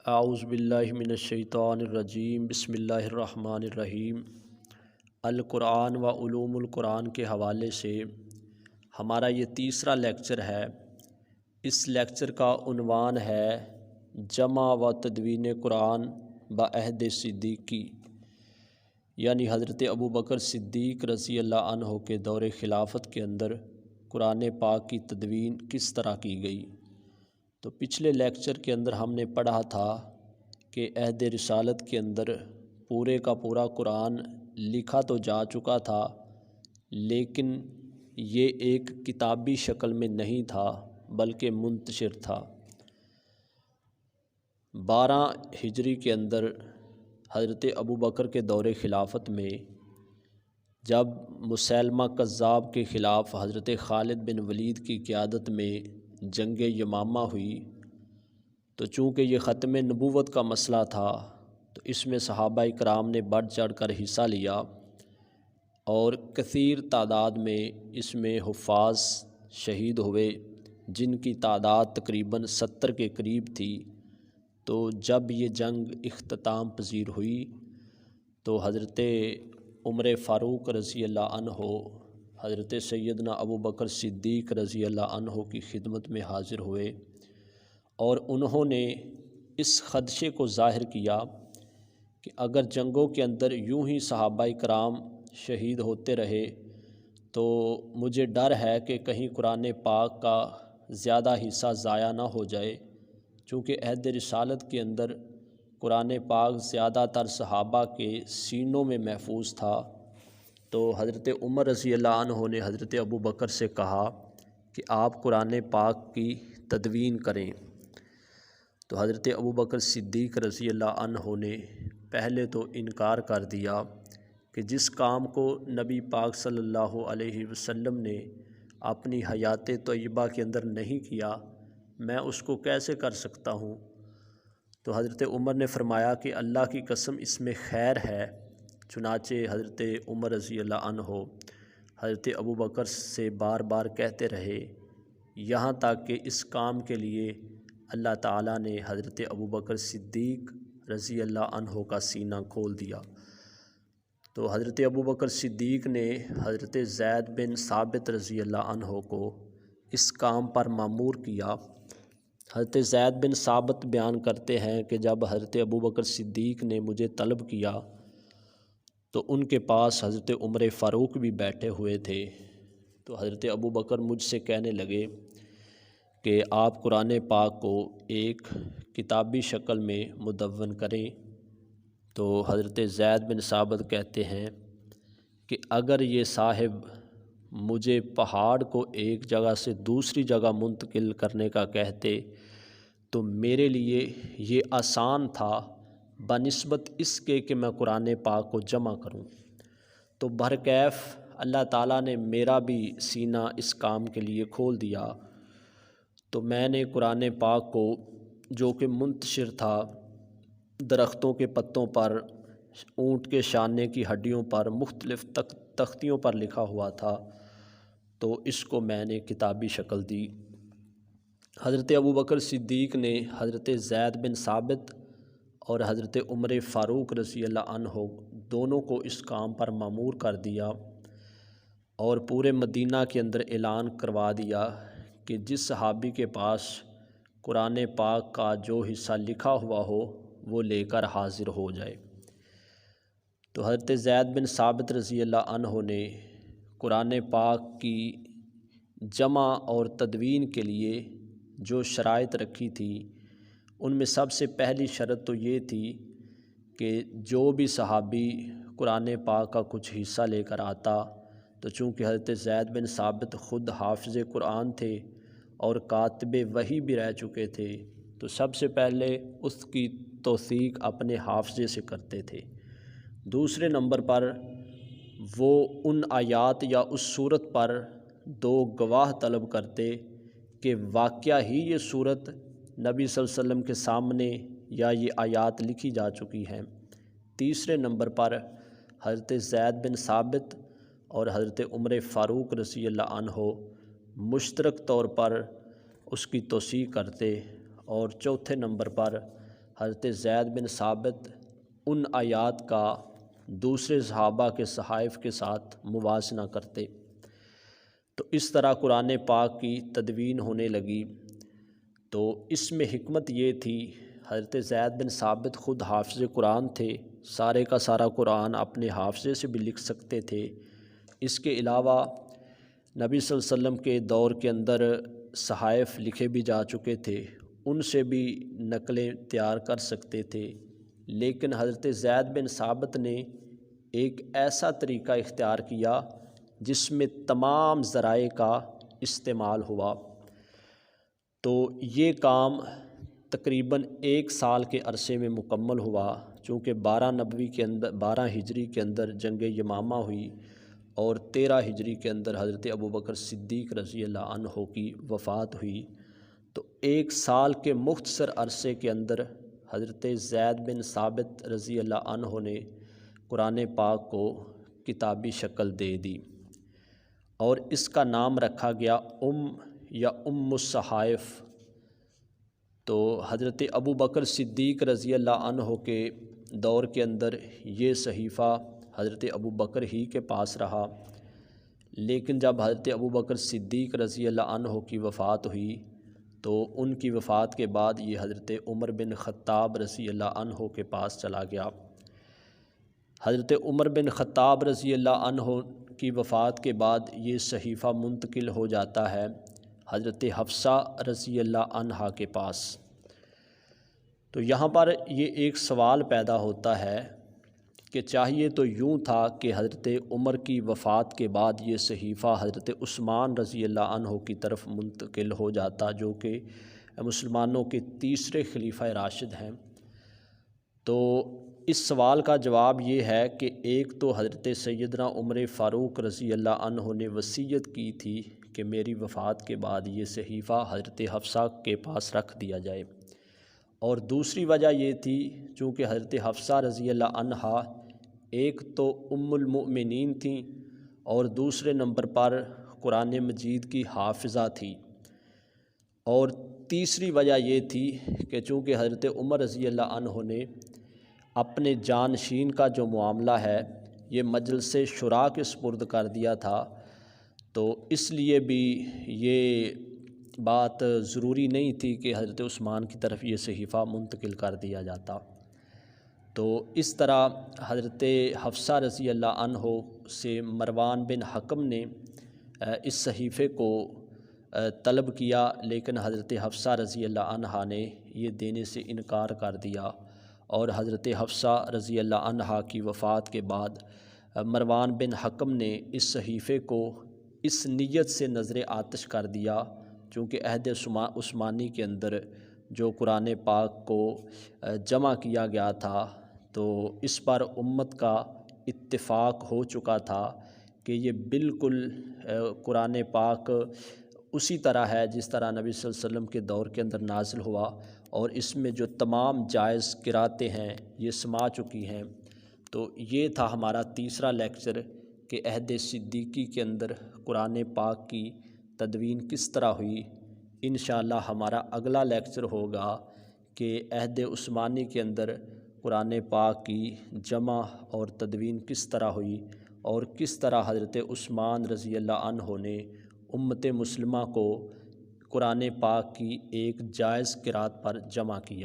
اعوذ باللہ من الشیطان الرجیم بسم اللہ الرحمن الرحیم۔ القرآن و علوم القرآن کے حوالے سے ہمارا یہ تیسرا لیکچر ہے۔ اس لیکچر کا عنوان ہے جمع و تدوین قرآن بعہد صدیقی، یعنی حضرت ابوبکر صدیق رضی اللہ عنہ کے دور خلافت کے اندر قرآن پاک کی تدوین کس طرح کی گئی۔ تو پچھلے لیکچر کے اندر ہم نے پڑھا تھا کہ عہد رسالت کے اندر پورے کا پورا قرآن لکھا تو جا چکا تھا، لیکن یہ ایک کتابی شکل میں نہیں تھا بلکہ منتشر تھا۔ 12 ہجری کے اندر حضرت ابوبکر کے دور خلافت میں جب مسیلمہ کذاب کے خلاف حضرت خالد بن ولید کی قیادت میں جنگ یمامہ ہوئی، تو چونکہ یہ ختم نبوت کا مسئلہ تھا تو اس میں صحابہ کرام نے بڑھ چڑھ کر حصہ لیا اور کثیر تعداد میں اس میں حفاظ شہید ہوئے، جن کی تعداد تقریباً 70 کے قریب تھی۔ تو جب یہ جنگ اختتام پذیر ہوئی تو حضرت عمر فاروق رضی اللہ عنہ حضرت سیدنا ابوبکر صدیق رضی اللہ عنہ کی خدمت میں حاضر ہوئے، اور انہوں نے اس خدشے کو ظاہر کیا کہ اگر جنگوں کے اندر یوں ہی صحابہ کرام شہید ہوتے رہے تو مجھے ڈر ہے کہ کہیں قرآن پاک کا زیادہ حصہ ضائع نہ ہو جائے، چونکہ عہد رسالت کے اندر قرآن پاک زیادہ تر صحابہ کے سینوں میں محفوظ تھا۔ تو حضرت عمر رضی اللہ عنہ نے حضرت ابوبکر سے کہا کہ آپ قرآن پاک کی تدوین کریں۔ تو حضرت ابوبکر صدیق رضی اللہ عنہ نے پہلے تو انکار کر دیا کہ جس کام کو نبی پاک صلی اللہ علیہ وسلم نے اپنی حیات طیبہ کے اندر نہیں کیا، میں اس کو کیسے کر سکتا ہوں۔ تو حضرت عمر نے فرمایا کہ اللہ کی قسم اس میں خیر ہے۔ چنانچہ حضرت عمر رضی اللہ عنہ حضرت ابوبکر سے بار بار کہتے رہے، یہاں تک کہ اس کام کے لیے اللہ تعالیٰ نے حضرت ابوبکر صدیق رضی اللہ عنہ کا سینہ کھول دیا۔ تو حضرت ابوبکر صدیق نے حضرت زید بن ثابت رضی اللہ عنہ کو اس کام پر مامور کیا۔ حضرت زید بن ثابت بیان کرتے ہیں کہ جب حضرت ابوبکر صدیق نے مجھے طلب کیا تو ان کے پاس حضرت عمر فاروق بھی بیٹھے ہوئے تھے۔ تو حضرت ابوبکر مجھ سے کہنے لگے کہ آپ قرآن پاک کو ایک کتابی شکل میں مدون کریں۔ تو حضرت زید بن ثابت کہتے ہیں کہ اگر یہ صاحب مجھے پہاڑ کو ایک جگہ سے دوسری جگہ منتقل کرنے کا کہتے تو میرے لیے یہ آسان تھا بنسبت اس کے کہ میں قرآن پاک کو جمع کروں۔ تو بہرکیف اللہ تعالیٰ نے میرا بھی سینہ اس کام کے لیے کھول دیا۔ تو میں نے قرآن پاک کو، جو کہ منتشر تھا درختوں کے پتوں پر، اونٹ کے شانے کی ہڈیوں پر، مختلف تختیوں پر لکھا ہوا تھا، تو اس کو میں نے کتابی شکل دی۔ حضرت ابوبکر صدیق نے حضرت زید بن ثابت اور حضرت عمر فاروق رضی اللہ عنہ دونوں کو اس کام پر مامور کر دیا، اور پورے مدینہ کے اندر اعلان کروا دیا کہ جس صحابی کے پاس قرآن پاک کا جو حصہ لکھا ہوا ہو وہ لے کر حاضر ہو جائے۔ تو حضرت زید بن ثابت رضی اللہ عنہ نے قرآن پاک کی جمع اور تدوین کے لیے جو شرائط رکھی تھی، ان میں سب سے پہلی شرط تو یہ تھی کہ جو بھی صحابی قرآن پاک کا کچھ حصہ لے کر آتا، تو چونکہ حضرت زید بن ثابت خود حافظ قرآن تھے اور کاتب وحی بھی رہ چکے تھے، تو سب سے پہلے اس کی توثیق اپنے حافظے سے کرتے تھے۔ دوسرے نمبر پر وہ ان آیات یا اس صورت پر 2 گواہ طلب کرتے کہ واقعہ ہی یہ صورت نبی صلی اللہ علیہ وسلم کے سامنے یا یہ آیات لکھی جا چکی ہیں۔ تیسرے نمبر پر حضرت زید بن ثابت اور حضرت عمر فاروق رضی اللہ عنہ مشترک طور پر اس کی توثیق کرتے، اور چوتھے نمبر پر حضرت زید بن ثابت ان آیات کا دوسرے صحابہ کے صحائف کے ساتھ موازنہ کرتے، تو اس طرح قرآن پاک کی تدوین ہونے لگی۔ تو اس میں حکمت یہ تھی، حضرت زید بن ثابت خود حافظ قرآن تھے، سارے کا سارا قرآن اپنے حافظے سے بھی لکھ سکتے تھے۔ اس کے علاوہ نبی صلی اللہ علیہ وسلم کے دور کے اندر صحائف لکھے بھی جا چکے تھے، ان سے بھی نقلیں تیار کر سکتے تھے، لیکن حضرت زید بن ثابت نے ایک ایسا طریقہ اختیار کیا جس میں تمام ذرائع کا استعمال ہوا۔ تو یہ کام تقریباً 1 سال کے عرصے میں مکمل ہوا، چونکہ 12 ہجری کے اندر جنگ یمامہ ہوئی اور 13 ہجری کے اندر حضرت ابوبکر صدیق رضی اللہ عنہ کی وفات ہوئی۔ تو 1 سال کے مختصر عرصے کے اندر حضرت زید بن ثابت رضی اللہ عنہ نے قرآن پاک کو کتابی شکل دے دی، اور اس کا نام رکھا گیا یا الصحائف۔ تو حضرت ابوبکر صدیق رضی اللہ عنہ کے دور کے اندر یہ صحیفہ حضرت ابوبکر ہی کے پاس رہا، لیکن جب حضرت ابوبکر صدیق رضی اللہ عنہ کی وفات ہوئی تو ان کی وفات کے بعد یہ حضرت عمر بن خطاب رضی اللہ عنہ کے پاس چلا گیا۔ حضرت عمر بن خطاب رضی اللہ عنہ کی وفات کے بعد یہ صحیفہ منتقل ہو جاتا ہے حضرت حفصہ رضی اللہ عنہا کے پاس۔ تو یہاں پر یہ ایک سوال پیدا ہوتا ہے کہ چاہیے تو یوں تھا کہ حضرت عمر کی وفات کے بعد یہ صحیفہ حضرت عثمان رضی اللہ عنہ کی طرف منتقل ہو جاتا، جو کہ مسلمانوں کے تیسرے خلیفہ راشد ہیں۔ تو اس سوال کا جواب یہ ہے کہ ایک تو حضرت سیدنا عمر فاروق رضی اللہ عنہ نے وصیت کی تھی کہ میری وفات کے بعد یہ صحیفہ حضرت حفصہ کے پاس رکھ دیا جائے، اور دوسری وجہ یہ تھی چونکہ حضرت حفصہ رضی اللہ عنہا ایک تو ام المؤمنین تھیں اور دوسرے نمبر پر قرآن مجید کی حافظہ تھی، اور تیسری وجہ یہ تھی کہ چونکہ حضرت عمر رضی اللہ عنہ نے اپنے جانشین کا جو معاملہ ہے یہ مجلس شورا کے سپرد کر دیا تھا، تو اس لیے بھی یہ بات ضروری نہیں تھی کہ حضرت عثمان کی طرف یہ صحیفہ منتقل کر دیا جاتا۔ تو اس طرح حضرت حفصہ رضی اللہ عنہ سے مروان بن حکم نے اس صحیفے کو طلب کیا، لیکن حضرت حفصہ رضی اللہ عنہا نے یہ دینے سے انکار کر دیا، اور حضرت حفصہ رضی اللہ عنہا کی وفات کے بعد مروان بن حکم نے اس صحیفے کو اس نیت سے نظر آتش کر دیا، چونکہ عہد عثمانی کے اندر جو قرآن پاک کو جمع کیا گیا تھا تو اس پر امت کا اتفاق ہو چکا تھا کہ یہ بالکل قرآن پاک اسی طرح ہے جس طرح نبی صلی اللہ علیہ وسلم کے دور کے اندر نازل ہوا، اور اس میں جو تمام جائز قراتیں ہیں یہ سما چکی ہیں۔ تو یہ تھا ہمارا تیسرا لیکچر کہ عہد صدیقی کے اندر قرآن پاک کی تدوین کس طرح ہوئی۔ انشاءاللہ ہمارا اگلا لیکچر ہوگا کہ عہد عثمانی کے اندر قرآن پاک کی جمع اور تدوین کس طرح ہوئی، اور کس طرح حضرت عثمان رضی اللہ عنہ نے امت مسلمہ کو قرآن پاک کی ایک جائز قرات پر جمع کیا۔